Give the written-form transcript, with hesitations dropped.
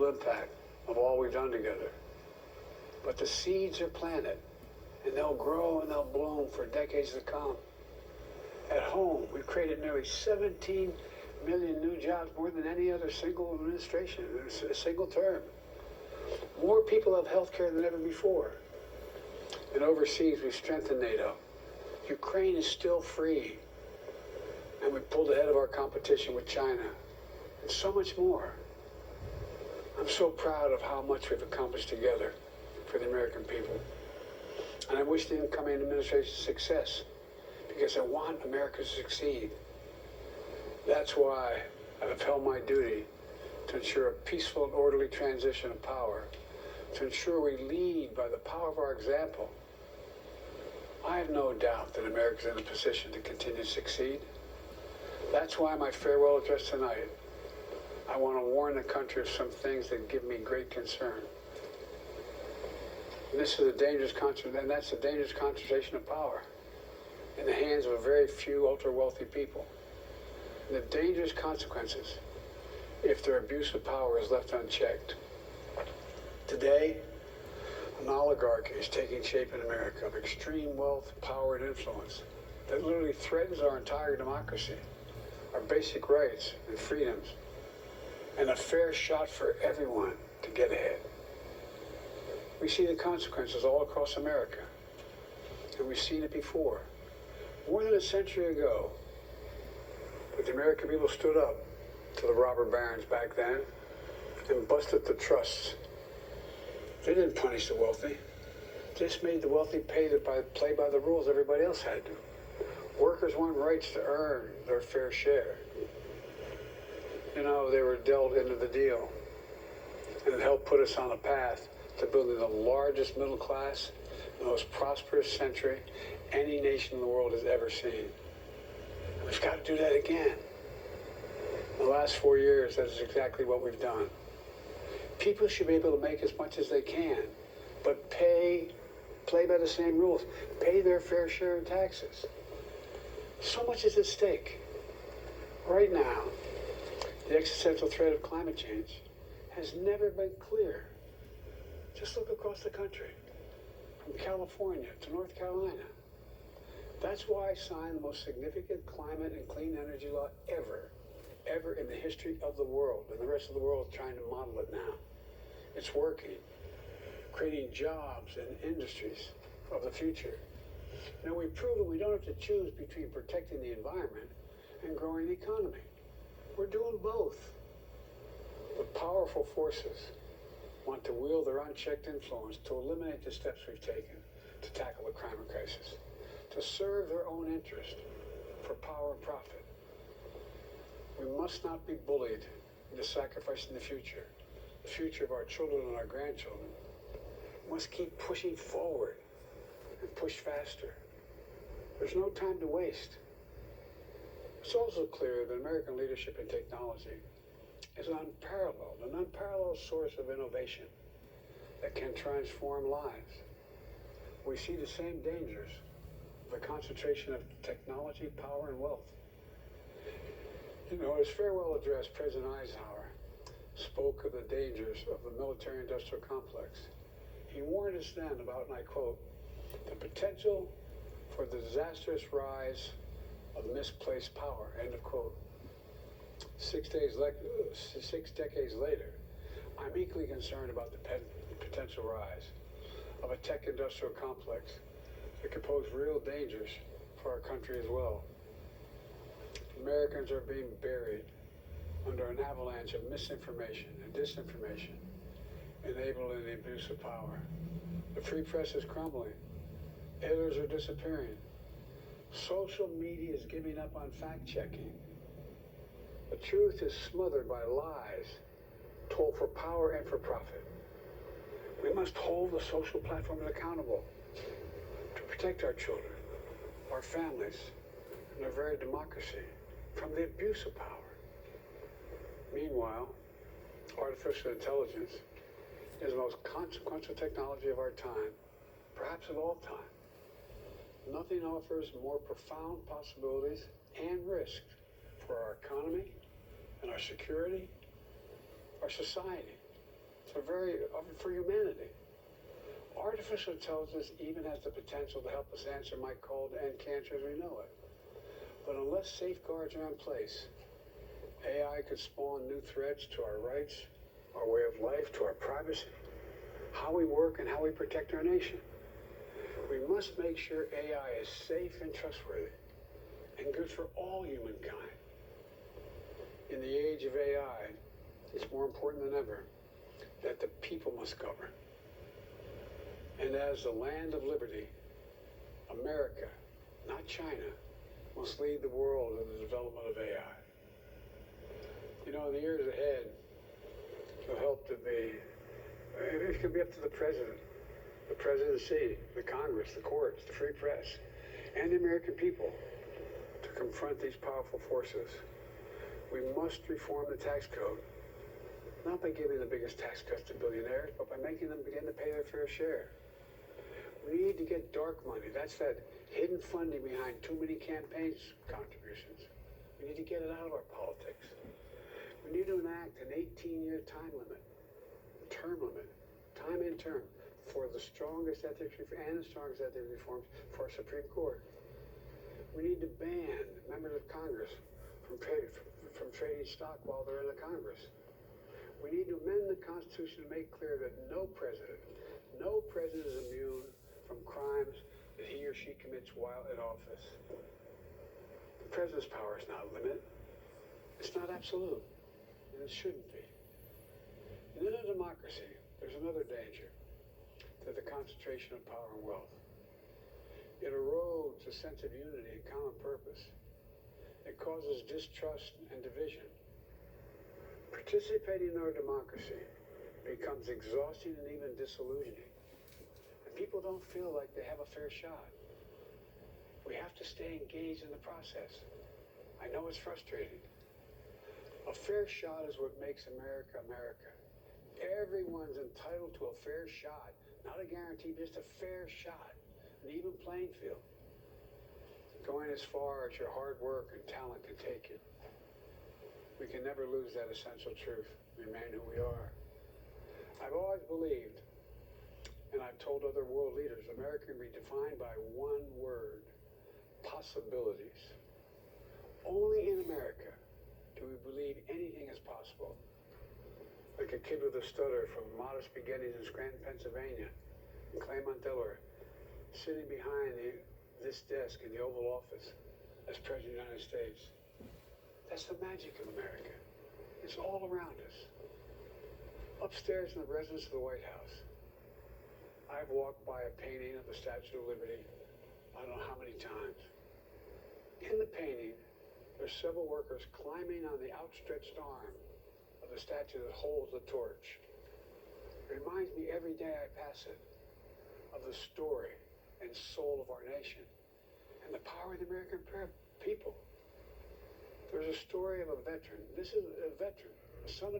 full impact of all we've done together. But the seeds are planted, and they'll grow and they'll bloom for decades to come. At home, we've created nearly 17 million new jobs, more than any other single administration, a single term. More people have health care than ever before. And overseas, we've strengthened NATO. Ukraine is still free. And we pulled ahead of our competition with China. And so much more. I'm so proud of how much we've accomplished together for the American people. And I wish the incoming administration success, because I want America to succeed. That's why I've upheld my duty to ensure a peaceful and orderly transition of power, to ensure we lead by the power of our example. I have no doubt that America is in a position to continue to succeed. That's why my farewell address tonight, I want to warn the country of some things that give me great concern. And this is a dangerous concentration, and that's a dangerous concentration of power in the hands of a very few ultra-wealthy people. And the dangerous consequences if their abuse of power is left unchecked. Today, an oligarchy is taking shape in America of extreme wealth, power, and influence that literally threatens our entire democracy, our basic rights and freedoms, and a fair shot for everyone to get ahead. We see the consequences all across America, and we've seen it before. More than a century ago, but the American people stood up to the robber barons back then and busted the trusts. They didn't punish the wealthy. They just made the wealthy play by the rules everybody else had to. Workers want rights to earn their fair share. You know, they were dealt into the deal. And it helped put us on a path to building the largest middle class, the most prosperous century any nation in the world has ever seen. And we've got to do that again. In the last 4 years, that is exactly what we've done. People should be able to make as much as they can, but play by the same rules, pay their fair share in taxes. So much is at stake. Right now, the existential threat of climate change has never been clearer. Just look across the country, from California to North Carolina. That's why I signed the most significant climate and clean energy law ever in the history of the world, and the rest of the world is trying to model it now. It's working, creating jobs and industries of the future. Now, we've proven we don't have to choose between protecting the environment and growing the economy. We're doing both. But powerful forces want to wield their unchecked influence to eliminate the steps we've taken to tackle the climate crisis, to serve their own interest for power and profit. We must not be bullied into sacrificing the future of our children and our grandchildren. We must keep pushing forward and push faster. There's no time to waste. It's also clear that American leadership in technology is an unparalleled source of innovation that can transform lives. We see the same dangers of the concentration of technology, power, and wealth. You know, his farewell address, President Eisenhower spoke of the dangers of the military-industrial complex. He warned us then about, and I quote, the potential for the disastrous rise of misplaced power, end of quote. 6 decades later, I'm equally concerned about the potential rise of a tech-industrial complex that could pose real dangers for our country as well. Americans are being buried under an avalanche of misinformation and disinformation, enabling the abuse of power. The free press is crumbling. Editors are disappearing. Social media is giving up on fact-checking. The truth is smothered by lies told for power and for profit. We must hold the social platforms accountable to protect our children, our families, and our very democracy from the abuse of power. Meanwhile, artificial intelligence is the most consequential technology of our time, perhaps of all time. Nothing offers more profound possibilities and risk for our economy and our security, our society. for humanity. Artificial intelligence even has the potential to help us answer my call to end cancer as we know it. But unless safeguards are in place, AI could spawn new threats to our rights, our way of life, to our privacy, how we work, and how we protect our nation. We must make sure AI is safe and trustworthy and good for all humankind. In the age of AI, it's more important than ever that the people must govern. And as the land of liberty, America, not China, must lead the world in the development of AI. You know, in the years ahead, it'll help to be, it could be up to the president, the presidency, the Congress, the courts, the free press, and the American people to confront these powerful forces. We must reform the tax code, not by giving the biggest tax cuts to billionaires, but by making them begin to pay their fair share. We need to get dark money. That's that hidden funding behind too many campaign contributions. We need to get it out of our politics. We need to enact an 18-year time limit, time and term, for the strongest ethics reforms for our Supreme Court. We need to ban members of Congress from trading stock while they're in the Congress. We need to amend the Constitution to make clear that no president is immune from crimes that he or she commits while in office. The president's power is not limited. It's not absolute, and it shouldn't be. And in a democracy, there's another danger to the concentration of power and wealth. It erodes a sense of unity and common purpose. It causes distrust and division. Participating in our democracy becomes exhausting and even disillusioning. And people don't feel like they have a fair shot. We have to stay engaged in the process. I know it's frustrating. A fair shot is what makes America, America. Everyone's entitled to a fair shot. Not a guarantee, just a fair shot. An even playing field. Going as far as your hard work and talent can take you. We can never lose that essential truth, remain who we are. I've always believed, and I've told other world leaders, America can be defined by one word: possibilities. Only in America do we believe anything is possible. Like a kid with a stutter from modest beginnings in Scranton, Pennsylvania, and Claymont, Delaware, sitting behind this desk in the Oval Office as President of the United States. That's the magic of America. It's all around us. Upstairs in the residence of the White House, I've walked by a painting of the Statue of Liberty I don't know how many times. In the painting, there's several workers climbing on the outstretched arm of the statue that holds the torch. It reminds me every day I pass it of the story and soul of our nation and the power of the American people. There's a story of a veteran. This is a veteran, a son of